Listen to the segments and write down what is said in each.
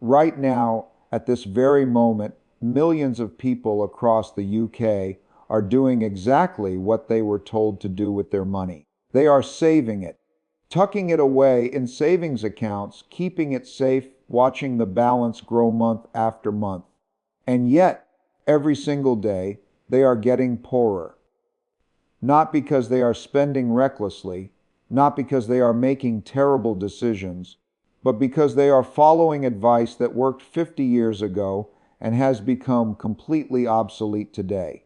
Right now, at this very moment, millions of people across the UK are doing exactly what they were told to do with their money. They are saving it, tucking it away in savings accounts, keeping it safe, watching the balance grow month after month. And yet, every single day, they are getting poorer. Not because they are spending recklessly, not because they are making terrible decisions, but because they are following advice that worked 50 years ago and has become completely obsolete today.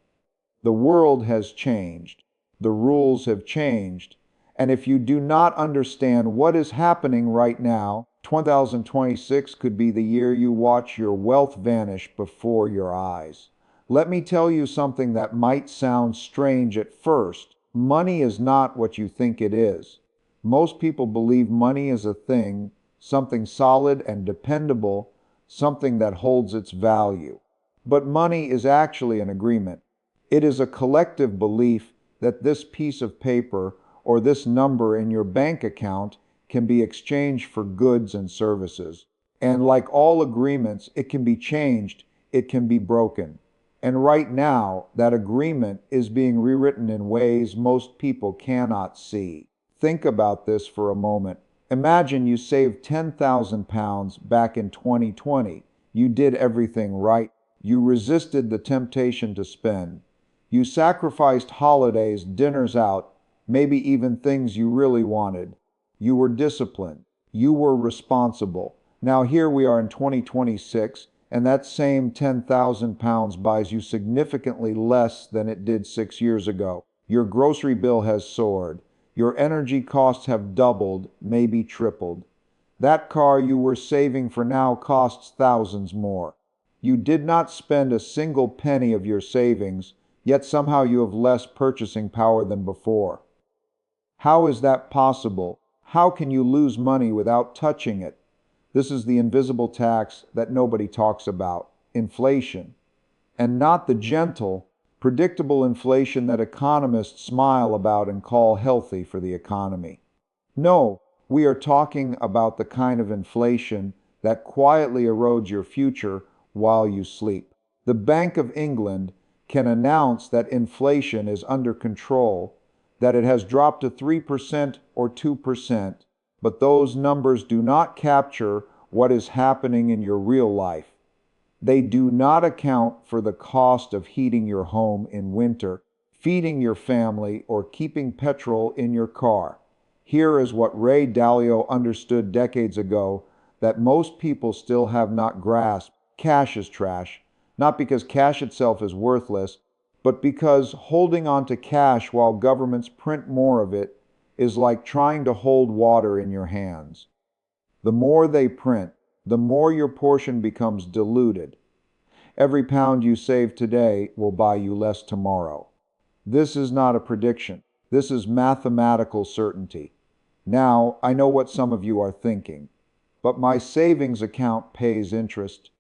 The world has changed. The rules have changed. And if you do not understand what is happening right now, 2026 could be the year you watch your wealth vanish before your eyes. Let me tell you something that might sound strange at first. Money is not what you think it is. Most people believe money is a thing, something solid and dependable, something that holds its value. But money is actually an agreement. It is a collective belief that this piece of paper or this number in your bank account can be exchanged for goods and services. And like all agreements, it can be changed, it can be broken. And right now, that agreement is being rewritten in ways most people cannot see. Think about this for a moment. Imagine you saved £10,000 back in 2020. You did everything right. You resisted the temptation to spend. You sacrificed holidays, dinners out, maybe even things you really wanted. You were disciplined. You were responsible. Now here we are in 2026, and that same £10,000 buys you significantly less than it did 6 years ago. Your grocery bill has soared. Your energy costs have doubled, maybe tripled. That car you were saving for now costs thousands more. You did not spend a single penny of your savings, yet somehow you have less purchasing power than before. How is that possible? How can you lose money without touching it? This is the invisible tax that nobody talks about, inflation. And not the gentle, predictable inflation that economists smile about and call healthy for the economy. No, we are talking about the kind of inflation that quietly erodes your future while you sleep. The Bank of England can announce that inflation is under control, that it has dropped to 3% or 2%, but those numbers do not capture what is happening in your real life. They do not account for the cost of heating your home in winter, feeding your family, or keeping petrol in your car. Here is what Ray Dalio understood decades ago that most people still have not grasped. Cash is trash, not because cash itself is worthless, but because holding on to cash while governments print more of it is like trying to hold water in your hands. The more they print, the more your portion becomes diluted. Every pound you save today will buy you less tomorrow. This is not a prediction. This is mathematical certainty. Now, I know what some of you are thinking, but my savings account pays interest.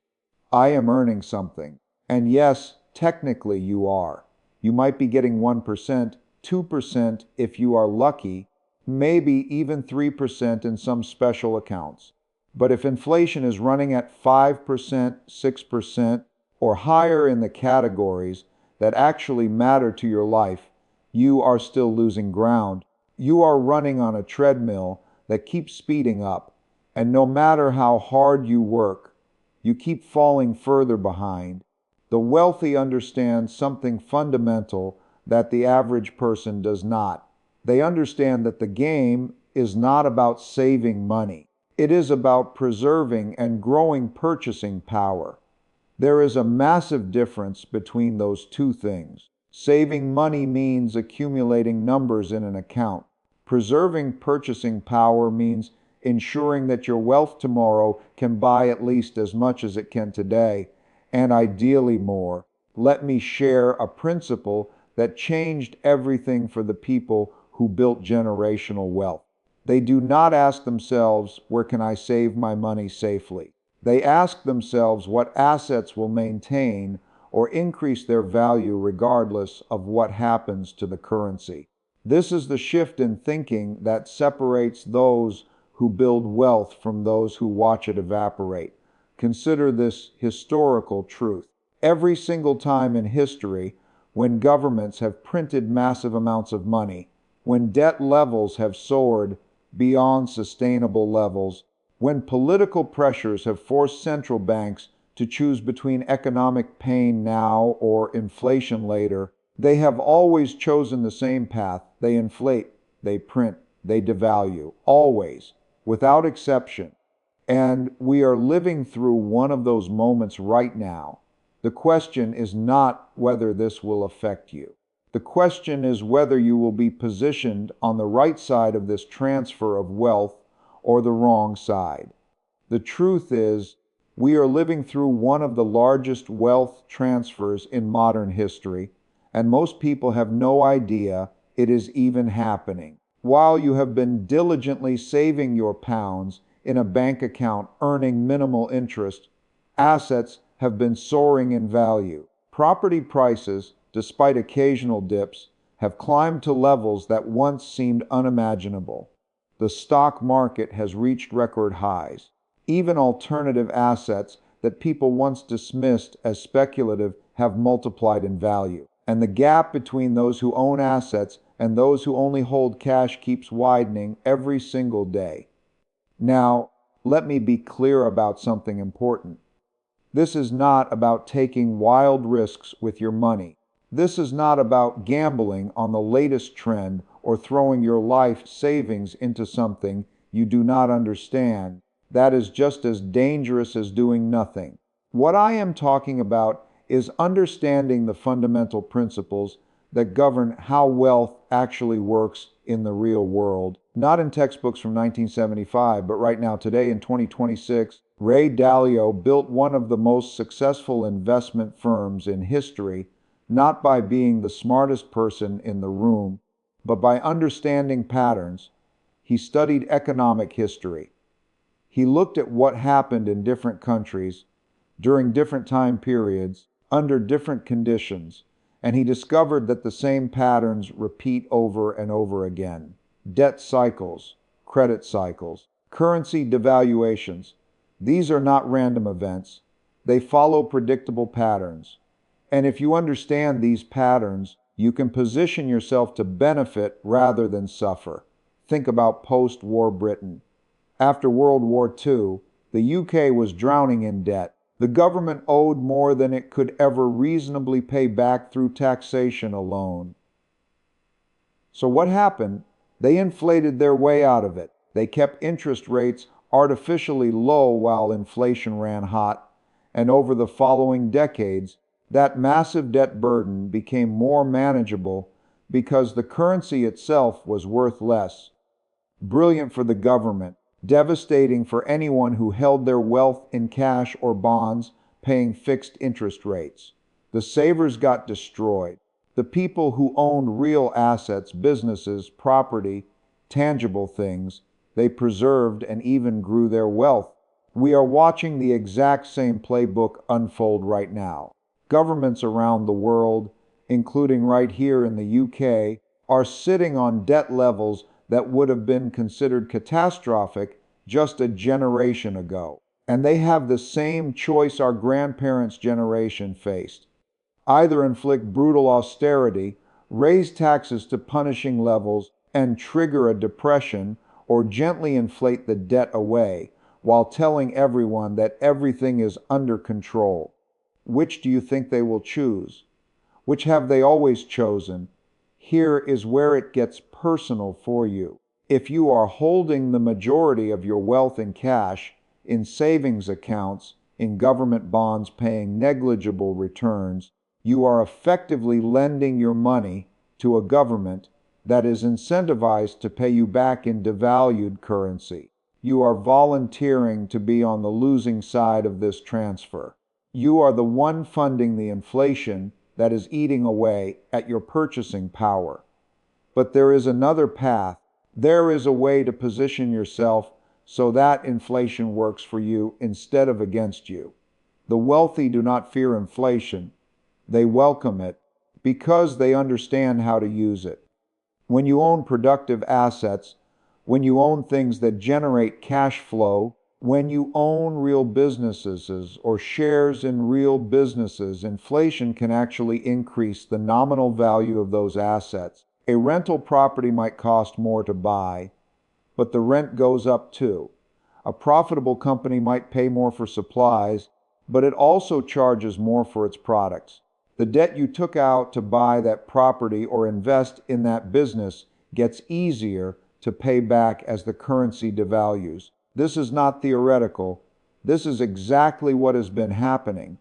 I am earning something. And yes, technically you are. You might be getting 1%, 2% if you are lucky, maybe even 3% in some special accounts. But if inflation is running at 5%, 6%, or higher in the categories that actually matter to your life, you are still losing ground. You are running on a treadmill that keeps speeding up, and no matter how hard you work, you keep falling further behind. The wealthy understand something fundamental that the average person does not. They understand that the game is not about saving money. It is about preserving and growing purchasing power. There is a massive difference between those two things. Saving money means accumulating numbers in an account. Preserving purchasing power means ensuring that your wealth tomorrow can buy at least as much as it can today, and ideally more. Let me share a principle that changed everything for the people who built generational wealth. They do not ask themselves, where can I save my money safely? They ask themselves what assets will maintain or increase their value regardless of what happens to the currency. This is the shift in thinking that separates those who build wealth from those who watch it evaporate. Consider this historical truth. Every single time in history when governments have printed massive amounts of money, when debt levels have soared beyond sustainable levels, when political pressures have forced central banks to choose between economic pain now or inflation later, they have always chosen the same path. They inflate, they print, they devalue, always, without exception. And we are living through one of those moments right now. The question is not whether this will affect you. The question is whether you will be positioned on the right side of this transfer of wealth or the wrong side. The truth is, we are living through one of the largest wealth transfers in modern history, and most people have no idea it is even happening. While you have been diligently saving your pounds in a bank account earning minimal interest, assets have been soaring in value. Property prices, despite occasional dips, have climbed to levels that once seemed unimaginable. The stock market has reached record highs. Even alternative assets that people once dismissed as speculative have multiplied in value. And the gap between those who own assets and those who only hold cash keeps widening every single day. Now, let me be clear about something important. This is not about taking wild risks with your money. This is not about gambling on the latest trend or throwing your life savings into something you do not understand. That is just as dangerous as doing nothing. What I am talking about is understanding the fundamental principles that govern how wealth actually works in the real world. Not in textbooks from 1975, but right now, today in 2026, Ray Dalio built one of the most successful investment firms in history, not by being the smartest person in the room, but by understanding patterns. He studied economic history. He looked at what happened in different countries, during different time periods, under different conditions, and he discovered that the same patterns repeat over and over again. Debt cycles, credit cycles, currency devaluations. These are not random events. They follow predictable patterns. And if you understand these patterns, you can position yourself to benefit rather than suffer. Think about post-war Britain. After World War II, the UK was drowning in debt. The government owed more than it could ever reasonably pay back through taxation alone. So what happened? They inflated their way out of it. They kept interest rates artificially low while inflation ran hot, and over the following decades, that massive debt burden became more manageable because the currency itself was worth less. Brilliant for the government, devastating for anyone who held their wealth in cash or bonds paying fixed interest rates. The savers got destroyed. The people who owned real assets, businesses, property, tangible things, they preserved and even grew their wealth. We are watching the exact same playbook unfold right now. Governments around the world, including right here in the UK, are sitting on debt levels that would have been considered catastrophic just a generation ago. And they have the same choice our grandparents' generation faced. Either inflict brutal austerity, raise taxes to punishing levels, and trigger a depression, or gently inflate the debt away while telling everyone that everything is under control. Which do you think they will choose? Which have they always chosen? Here is where it gets personal for you. If you are holding the majority of your wealth in cash, in savings accounts, in government bonds paying negligible returns, you are effectively lending your money to a government that is incentivized to pay you back in devalued currency. You are volunteering to be on the losing side of this transfer. You are the one funding the inflation that is eating away at your purchasing power. But there is another path. There is a way to position yourself so that inflation works for you instead of against you. The wealthy do not fear inflation. They welcome it because they understand how to use it. When you own productive assets, when you own things that generate cash flow, When you own real businesses or shares in real businesses, inflation can actually increase the nominal value of those assets. A rental property might cost more to buy, but the rent goes up too. A profitable company might pay more for supplies, but it also charges more for its products. The debt you took out to buy that property or invest in that business gets easier to pay back as the currency devalues. This is not theoretical. This is exactly what has been happening.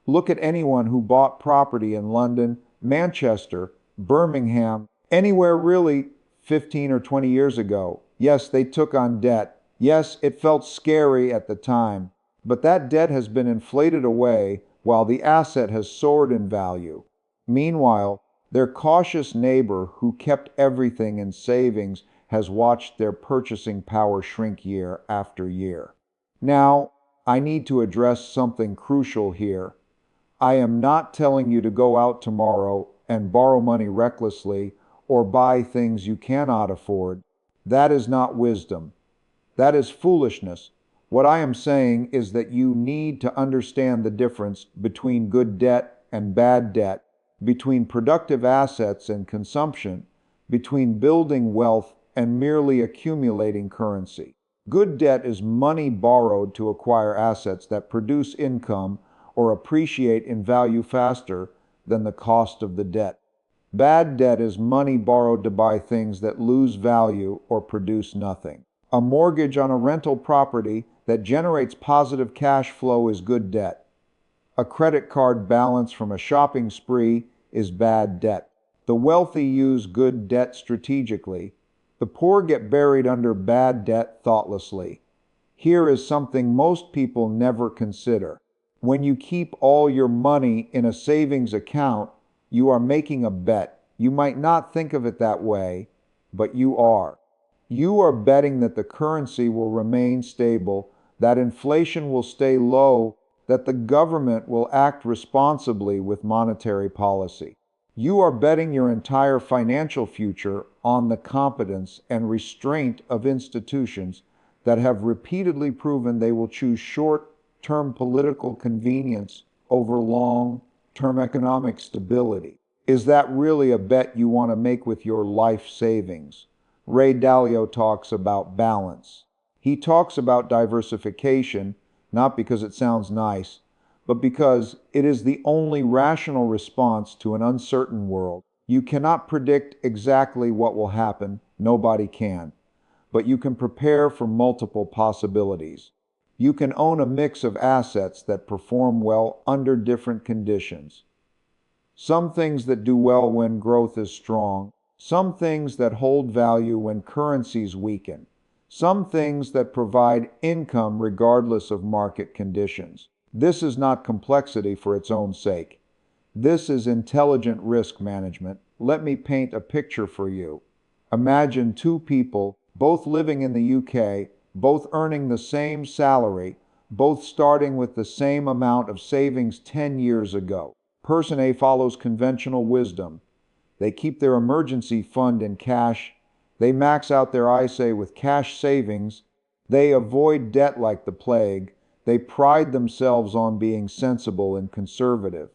Look at anyone who bought property in London, Manchester, Birmingham, anywhere really 15 or 20 years ago. Yes, they took on debt. Yes, it felt scary at the time, but that debt has been inflated away while the asset has soared in value. Meanwhile, their cautious neighbor who kept everything in savings has watched their purchasing power shrink year after year. Now, I need to address something crucial here. I am not telling you to go out tomorrow and borrow money recklessly or buy things you cannot afford. That is not wisdom. That is foolishness. What I am saying is that you need to understand the difference between good debt and bad debt, between productive assets and consumption, between building wealth and merely accumulating currency. Good debt is money borrowed to acquire assets that produce income or appreciate in value faster than the cost of the debt. Bad debt is money borrowed to buy things that lose value or produce nothing. A mortgage on a rental property that generates positive cash flow is good debt. A credit card balance from a shopping spree is bad debt. The wealthy use good debt strategically. The poor get buried under bad debt thoughtlessly. Here is something most people never consider. When you keep all your money in a savings account, you are making a bet. You might not think of it that way, but you are. You are betting that the currency will remain stable, that inflation will stay low, that the government will act responsibly with monetary policy. You are betting your entire financial future on the competence and restraint of institutions that have repeatedly proven they will choose short-term political convenience over long-term economic stability. Is that really a bet you want to make with your life savings? Ray Dalio talks about balance. He talks about diversification, not because it sounds nice, but because it is the only rational response to an uncertain world. You cannot predict exactly what will happen, nobody can, but you can prepare for multiple possibilities. You can own a mix of assets that perform well under different conditions. Some things that do well when growth is strong, some things that hold value when currencies weaken, some things that provide income regardless of market conditions. This is not complexity for its own sake. This is intelligent risk management. Let me paint a picture for you. Imagine two people, both living in the UK, both earning the same salary, both starting with the same amount of savings 10 years ago. Person A follows conventional wisdom. They keep their emergency fund in cash. They max out their ISA with cash savings. They avoid debt like the plague. They pride themselves on being sensible and conservative.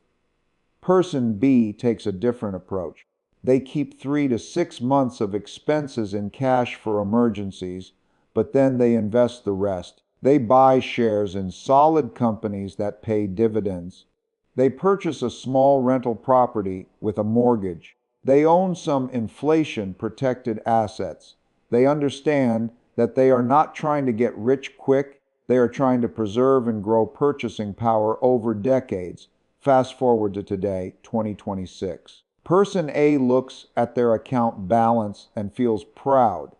Person B takes a different approach. They keep 3 to 6 months of expenses in cash for emergencies, but then they invest the rest. They buy shares in solid companies that pay dividends. They purchase a small rental property with a mortgage. They own some inflation-protected assets. They understand that they are not trying to get rich quick. They are trying to preserve and grow purchasing power over decades. Fast forward to today, 2026. Person A looks at their account balance and feels proud.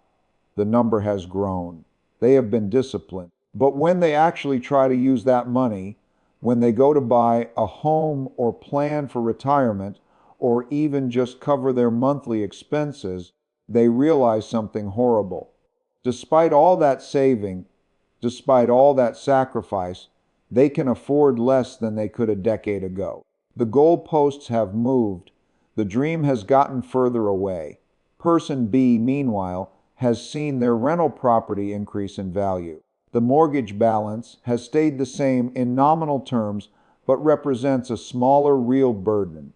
The number has grown. They have been disciplined. But when they actually try to use that money, when they go to buy a home or plan for retirement, or even just cover their monthly expenses, they realize something horrible. Despite all that saving, despite all that sacrifice, they can afford less than they could a decade ago. The goalposts have moved. The dream has gotten further away. Person B, meanwhile, has seen their rental property increase in value. The mortgage balance has stayed the same in nominal terms, but represents a smaller real burden.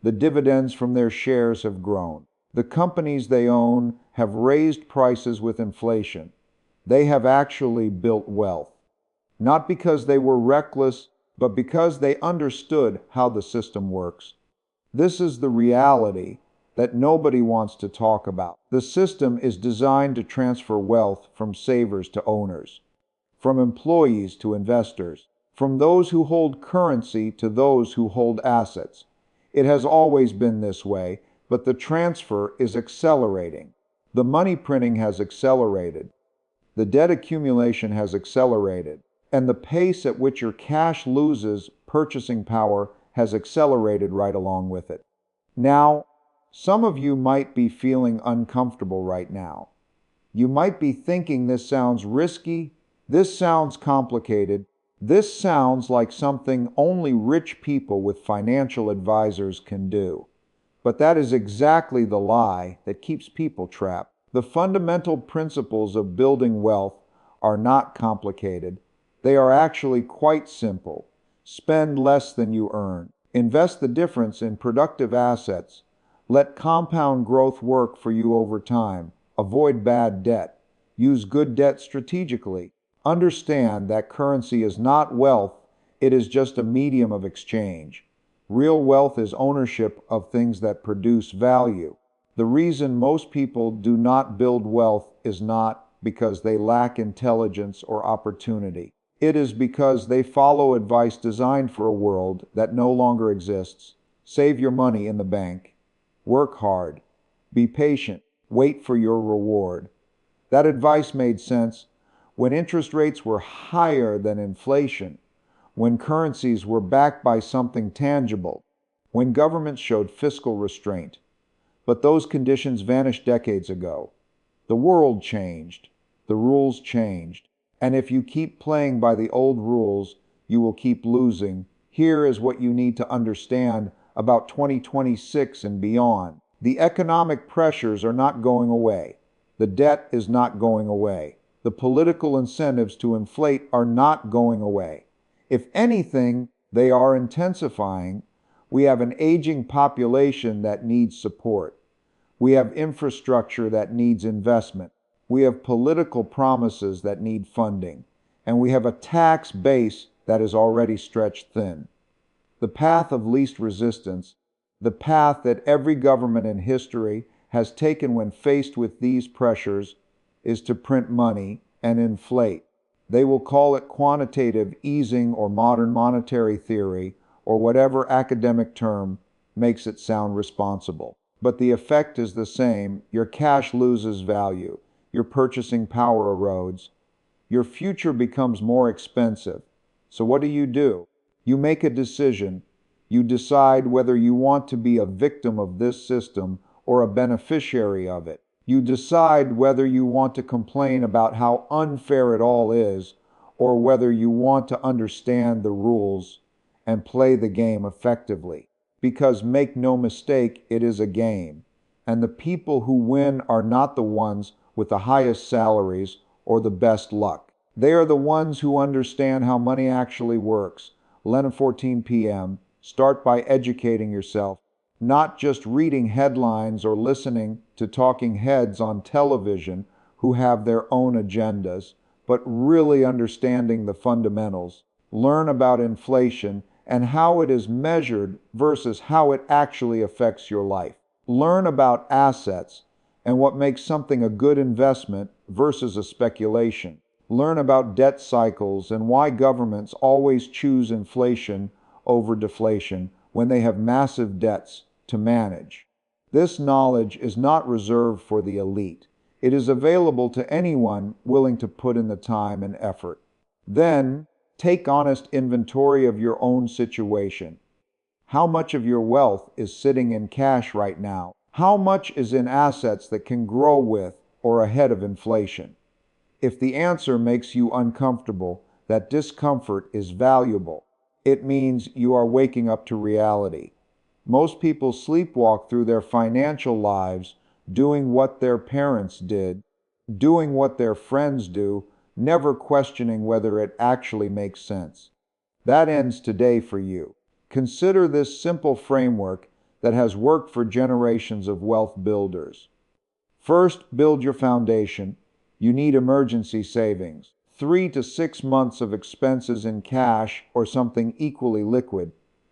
The dividends from their shares have grown. The companies they own have raised prices with inflation. They have actually built wealth, not because they were reckless, but because they understood how the system works. This is the reality that nobody wants to talk about. The system is designed to transfer wealth from savers to owners, from employees to investors, from those who hold currency to those who hold assets. It has always been this way, but the transfer is accelerating. The money printing has accelerated. The debt accumulation has accelerated. And the pace at which your cash loses purchasing power has accelerated right along with it. Now, some of you might be feeling uncomfortable right now. You might be thinking this sounds risky, this sounds complicated, this sounds like something only rich people with financial advisors can do. But that is exactly the lie that keeps people trapped. The fundamental principles of building wealth are not complicated. They are actually quite simple. Spend less than you earn. Invest the difference in productive assets. Let compound growth work for you over time. Avoid bad debt. Use good debt strategically. Understand that currency is not wealth, it is just a medium of exchange. Real wealth is ownership of things that produce value. The reason most people do not build wealth is not because they lack intelligence or opportunity. It is because they follow advice designed for a world that no longer exists. Save your money in the bank. Work hard. Be patient. Wait for your reward. That advice made sense when interest rates were higher than inflation, when currencies were backed by something tangible, when governments showed fiscal restraint. But those conditions vanished decades ago. The world changed. The rules changed. And if you keep playing by the old rules, you will keep losing. Here is what you need to understand about 2026 and beyond. The economic pressures are not going away. The debt is not going away. The political incentives to inflate are not going away. If anything, they are intensifying. We have an aging population that needs support. We have infrastructure that needs investment. We have political promises that need funding. And we have a tax base that is already stretched thin. The path of least resistance, the path that every government in history has taken when faced with these pressures, is to print money and inflate. They will call it quantitative easing or modern monetary theory or whatever academic term makes it sound responsible. But the effect is the same. Your cash loses value. Your purchasing power erodes. Your future becomes more expensive. So what do? You make a decision. You decide whether you want to be a victim of this system or a beneficiary of it. You decide whether you want to complain about how unfair it all is, or whether you want to understand the rules and play the game effectively. Because make no mistake, it is a game. And the people who win are not the ones with the highest salaries or the best luck. They are the ones who understand how money actually works. 11:14 p.m. Start by educating yourself, not just reading headlines or listening to talking heads on television who have their own agendas, but really understanding the fundamentals. Learn about inflation and how it is measured versus how it actually affects your life. Learn about assets and what makes something a good investment versus a speculation. Learn about debt cycles and why governments always choose inflation over deflation when they have massive debts to manage. This knowledge is not reserved for the elite. It is available to anyone willing to put in the time and effort. Then, take honest inventory of your own situation. How much of your wealth is sitting in cash right now? How much is in assets that can grow with or ahead of inflation? If the answer makes you uncomfortable, that discomfort is valuable. It means you are waking up to reality. Most people sleepwalk through their financial lives doing what their parents did, doing what their friends do, never questioning whether it actually makes sense. That ends today for you. Consider this simple framework that has worked for generations of wealth builders. First, build your foundation. You need emergency savings, 3 to 6 months of expenses in cash or something equally liquid.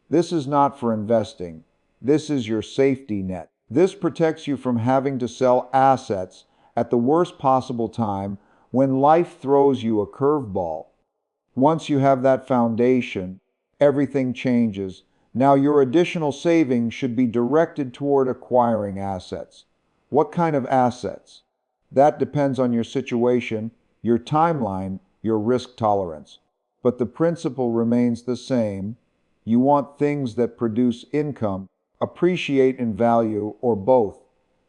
This is not for investing. This is your safety net. This protects you from having to sell assets at the worst possible time when life throws you a curveball. Once you have that foundation, everything changes. Now your additional savings should be directed toward acquiring assets. What kind of assets? That depends on your situation, your timeline, your risk tolerance. But the principle remains the same. You want things that produce income, appreciate in value, or both.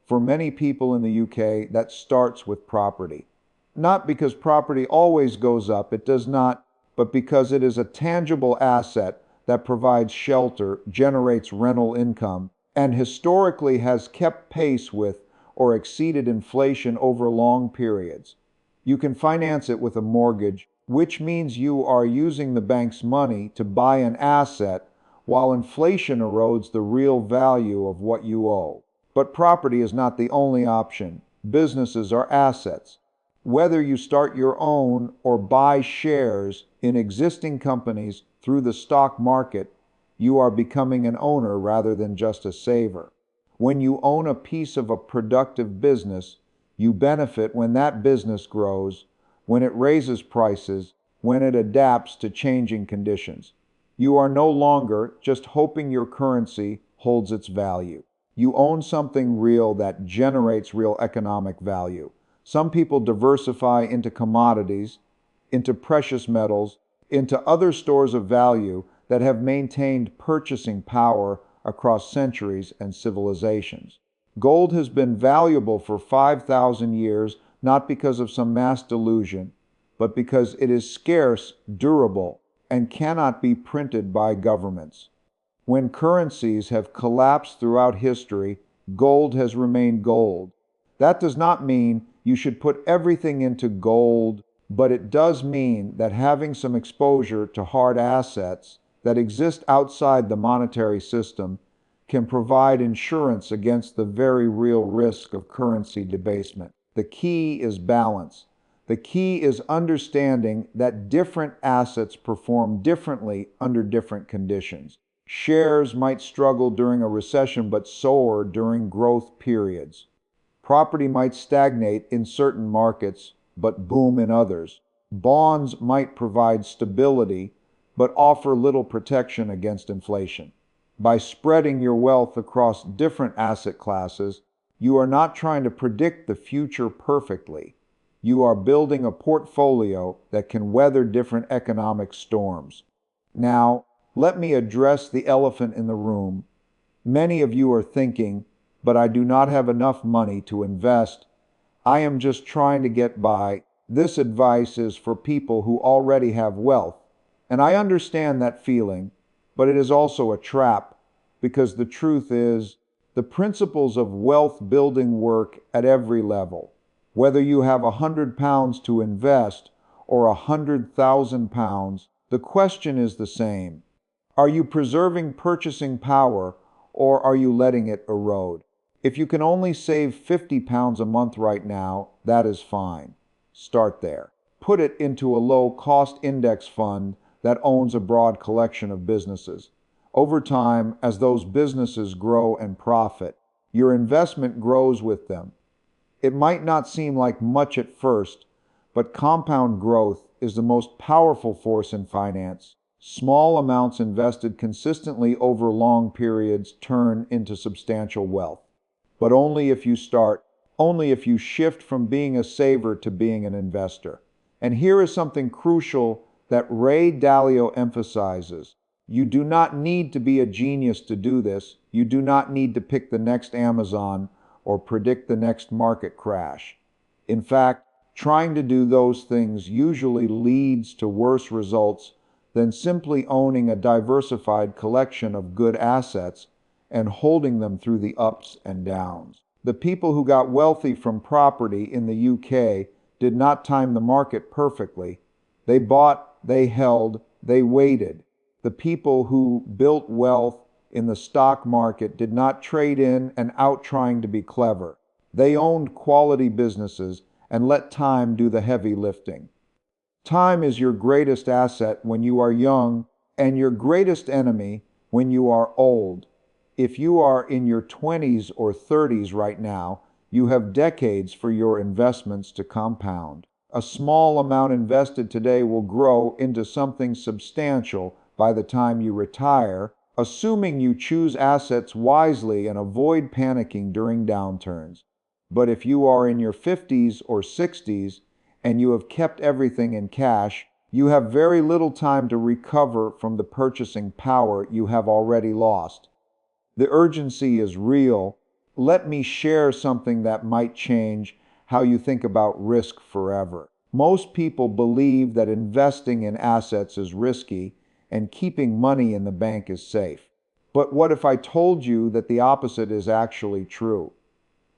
For many people in the UK, that starts with property. Not because property always goes up, it does not, but because it is a tangible asset that provides shelter, generates rental income, and historically has kept pace with or exceeded inflation over long periods. You can finance it with a mortgage, which means you are using the bank's money to buy an asset while inflation erodes the real value of what you owe. But property is not the only option. Businesses are assets. Whether you start your own or buy shares in existing companies through the stock market, you are becoming an owner rather than just a saver. When you own a piece of a productive business, you benefit when that business grows, when it raises prices, when it adapts to changing conditions. You are no longer just hoping your currency holds its value. You own something real that generates real economic value. Some people diversify into commodities, into precious metals, into other stores of value that have maintained purchasing power across centuries and civilizations. Gold has been valuable for 5,000 years, not because of some mass delusion, but because it is scarce, durable, and cannot be printed by governments. When currencies have collapsed throughout history, gold has remained gold. That does not mean you should put everything into gold, but it does mean that having some exposure to hard assets that exist outside the monetary system can provide insurance against the very real risk of currency debasement. The key is balance. The key is understanding that different assets perform differently under different conditions. Shares might struggle during a recession but soar during growth periods. Property might stagnate in certain markets but boom in others. Bonds might provide stability but offer little protection against inflation. By spreading your wealth across different asset classes, you are not trying to predict the future perfectly. You are building a portfolio that can weather different economic storms. Now, let me address the elephant in the room. Many of you are thinking, but I do not have enough money to invest. I am just trying to get by. This advice is for people who already have wealth. And I understand that feeling, but it is also a trap, because the truth is, the principles of wealth building work at every level. Whether you have £100 to invest or £100,000, the question is the same. Are you preserving purchasing power, or are you letting it erode? If you can only save £50 a month right now, that is fine. Start there. Put it into a low-cost index fund that owns a broad collection of businesses. Over time, as those businesses grow and profit, your investment grows with them. It might not seem like much at first, but compound growth is the most powerful force in finance. Small amounts invested consistently over long periods turn into substantial wealth. But only if you start, only if you shift from being a saver to being an investor. And here is something crucial that Ray Dalio emphasizes. You do not need to be a genius to do this. You do not need to pick the next Amazon or predict the next market crash. In fact, trying to do those things usually leads to worse results than simply owning a diversified collection of good assets and holding them through the ups and downs. The people who got wealthy from property in the UK did not time the market perfectly. They bought, they held, they waited. The people who built wealth in the stock market did not trade in and out trying to be clever. They owned quality businesses and let time do the heavy lifting. Time is your greatest asset when you are young and your greatest enemy when you are old. If you are in your 20s or 30s right now, you have decades for your investments to compound. A small amount invested today will grow into something substantial by the time you retire, assuming you choose assets wisely and avoid panicking during downturns. But if you are in your 50s or 60s and you have kept everything in cash, you have very little time to recover from the purchasing power you have already lost. The urgency is real. Let me share something that might change how you think about risk forever. Most people believe that investing in assets is risky and keeping money in the bank is safe. But what if I told you that the opposite is actually true?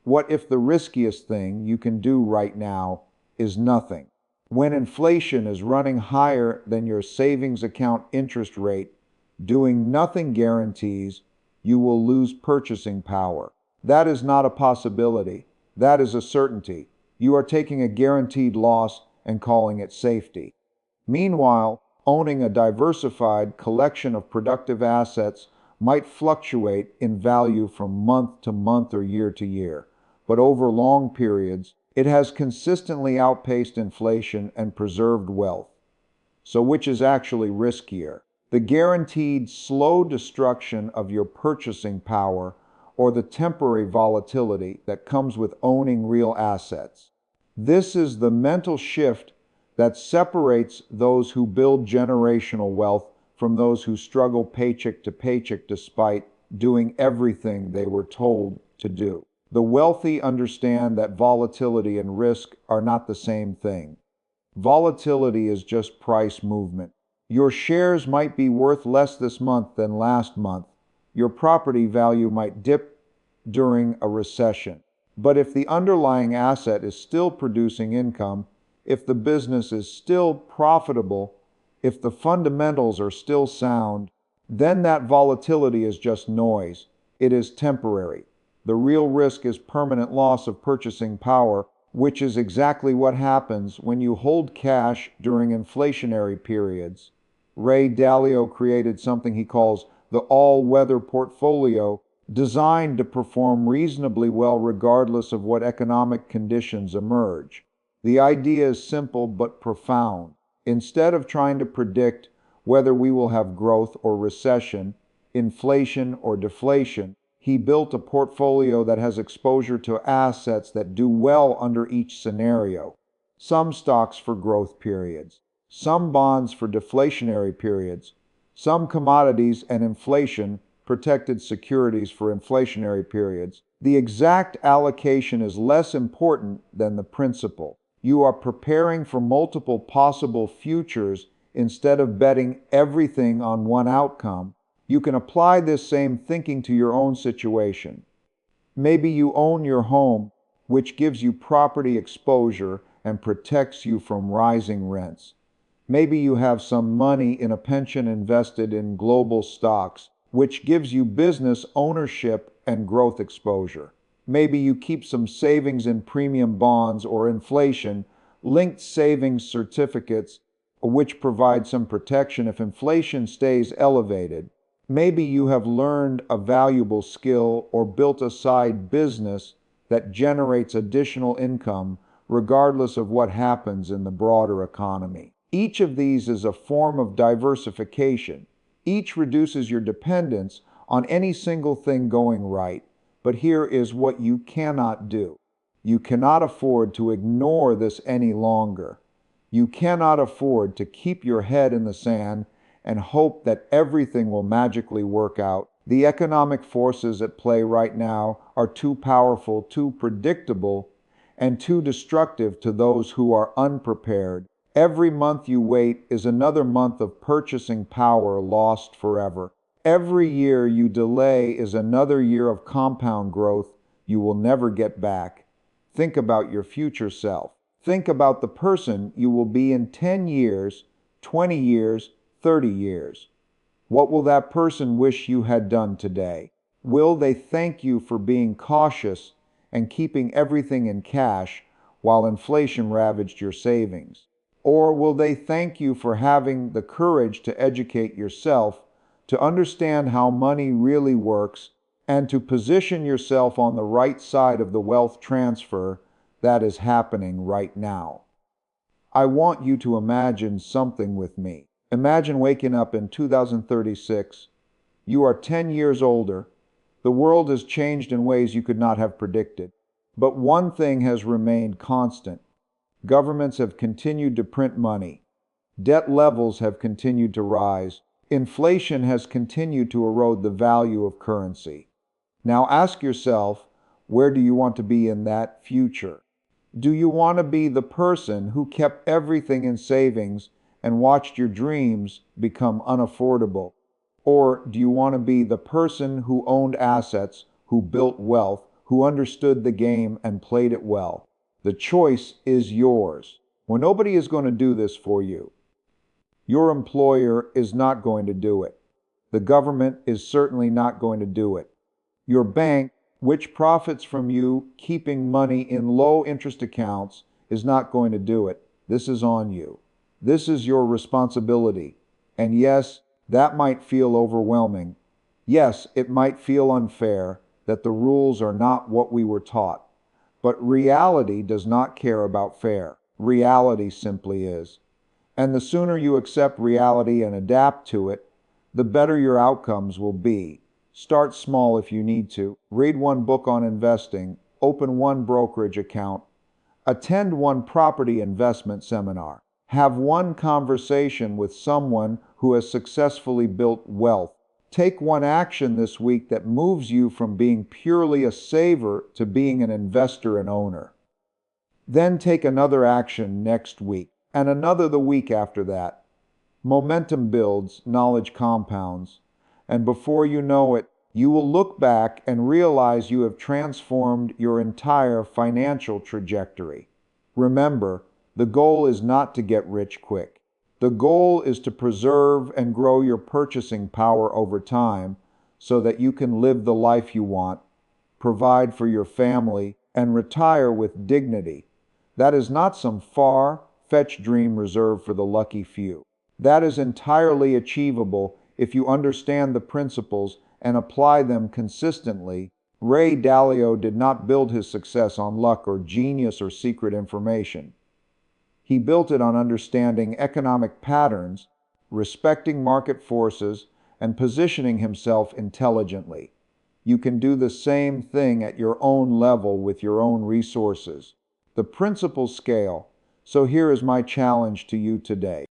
What if the riskiest thing you can do right now is nothing? When inflation is running higher than your savings account interest rate, doing nothing guarantees you will lose purchasing power. That is not a possibility. That is a certainty. You are taking a guaranteed loss and calling it safety. Meanwhile, owning a diversified collection of productive assets might fluctuate in value from month to month or year to year, but over long periods, it has consistently outpaced inflation and preserved wealth. So which is actually riskier? The guaranteed slow destruction of your purchasing power or the temporary volatility that comes with owning real assets? This is the mental shift that separates those who build generational wealth from those who struggle paycheck to paycheck despite doing everything they were told to do. The wealthy understand that volatility and risk are not the same thing. Volatility is just price movement. Your shares might be worth less this month than last month. Your property value might dip during a recession. But if the underlying asset is still producing income, if the business is still profitable, if the fundamentals are still sound, then that volatility is just noise. It is temporary. The real risk is permanent loss of purchasing power, which is exactly what happens when you hold cash during inflationary periods. Ray Dalio created something he calls the all-weather portfolio, designed to perform reasonably well regardless of what economic conditions emerge. The idea is simple but profound. Instead of trying to predict whether we will have growth or recession, inflation or deflation, he built a portfolio that has exposure to assets that do well under each scenario. Some stocks for growth periods, some bonds for deflationary periods, some commodities and inflation-protected securities for inflationary periods. The exact allocation is less important than the principle. You are preparing for multiple possible futures instead of betting everything on one outcome. You can apply this same thinking to your own situation. Maybe you own your home, which gives you property exposure and protects you from rising rents. Maybe you have some money in a pension invested in global stocks, which gives you business ownership and growth exposure. Maybe you keep some savings in premium bonds or inflation-linked savings certificates, which provide some protection if inflation stays elevated. Maybe you have learned a valuable skill or built a side business that generates additional income regardless of what happens in the broader economy. Each of these is a form of diversification. Each reduces your dependence on any single thing going right. But here is what you cannot do. You cannot afford to ignore this any longer. You cannot afford to keep your head in the sand and hope that everything will magically work out. The economic forces at play right now are too powerful, too predictable, and too destructive to those who are unprepared. Every month you wait is another month of purchasing power lost forever. Every year you delay is another year of compound growth you will never get back. Think about your future self. Think about the person you will be in 10 years, 20 years, 30 years. What will that person wish you had done today? Will they thank you for being cautious and keeping everything in cash while inflation ravaged your savings? Or will they thank you for having the courage to educate yourself, to understand how money really works, and to position yourself on the right side of the wealth transfer that is happening right now? I want you to imagine something with me. Imagine waking up in 2036. You are 10 years older. The world has changed in ways you could not have predicted. But one thing has remained constant. Governments have continued to print money. Debt levels have continued to rise. Inflation has continued to erode the value of currency. Now ask yourself, where do you want to be in that future? Do you want to be the person who kept everything in savings and watched your dreams become unaffordable? Or do you want to be the person who owned assets, who built wealth, who understood the game and played it well? The choice is yours. Well, nobody is going to do this for you. Your employer is not going to do it. The government is certainly not going to do it. Your bank, which profits from you keeping money in low interest accounts, is not going to do it. This is on you. This is your responsibility. And yes, that might feel overwhelming. Yes, it might feel unfair that the rules are not what we were taught. But reality does not care about fair. Reality simply is. And the sooner you accept reality and adapt to it, the better your outcomes will be. Start small if you need to. Read one book on investing. Open one brokerage account. Attend one property investment seminar. Have one conversation with someone who has successfully built wealth. Take one action this week that moves you from being purely a saver to being an investor and owner. Then take another action next week, and another the week after that. Momentum builds, knowledge compounds. And before you know it, you will look back and realize you have transformed your entire financial trajectory. Remember, the goal is not to get rich quick. The goal is to preserve and grow your purchasing power over time so that you can live the life you want, provide for your family, and retire with dignity. That is not some far-fetched dream reserved for the lucky few. That is entirely achievable if you understand the principles and apply them consistently. Ray Dalio did not build his success on luck or genius or secret information. He built it on understanding economic patterns, respecting market forces, and positioning himself intelligently. You can do the same thing at your own level with your own resources. The principles scale. So here is my challenge to you today.